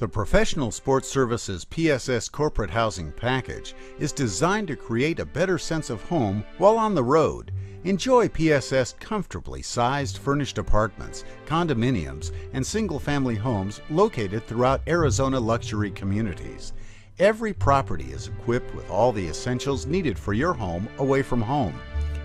The Professional Sports Services PSS Corporate Housing Package is designed to create a better sense of home while on the road. Enjoy PSS comfortably sized furnished apartments, condominiums, and single-family homes located throughout Arizona luxury communities. Every property is equipped with all the essentials needed for your home away from home.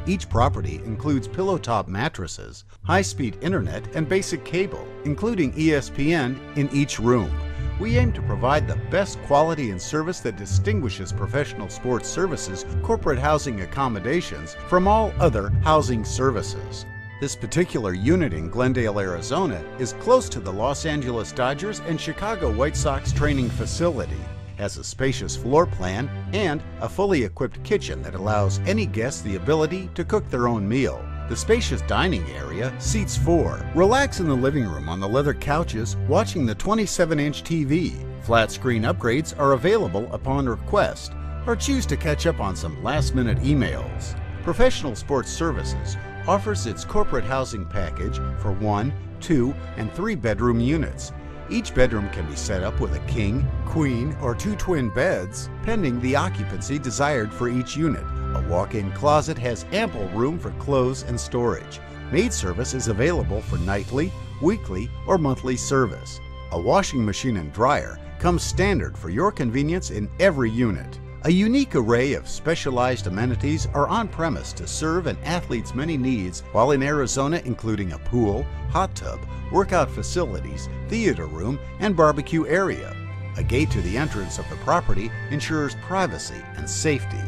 Each property includes pillow-top mattresses, high-speed internet, and basic cable, including ESPN, in each room. We aim to provide the best quality and service that distinguishes Professional Sports Services corporate housing accommodations from all other housing services. This particular unit in Glendale, Arizona is close to the Los Angeles Dodgers and Chicago White Sox training facility, has a spacious floor plan, and a fully equipped kitchen that allows any guest the ability to cook their own meal. The spacious dining area seats 4. Relax in the living room on the leather couches watching the 27-inch TV. Flat screen upgrades are available upon request, or choose to catch up on some last-minute emails. Professional Sports Services offers its corporate housing package for 1, 2, and 3 bedroom units. Each bedroom can be set up with a king, queen, or 2 twin beds, pending the occupancy desired for each unit. A walk-in closet has ample room for clothes and storage. Maid service is available for nightly, weekly, or monthly service. A washing machine and dryer comes standard for your convenience in every unit. A unique array of specialized amenities are on premise to serve an athlete's many needs while in Arizona, including a pool, hot tub, workout facilities, theater room, and barbecue area. A gate to the entrance of the property ensures privacy and safety.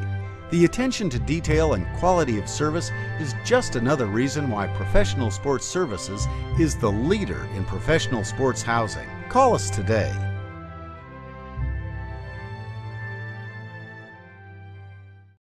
The attention to detail and quality of service is just another reason why Professional Sports Services is the leader in professional sports housing. Call us today.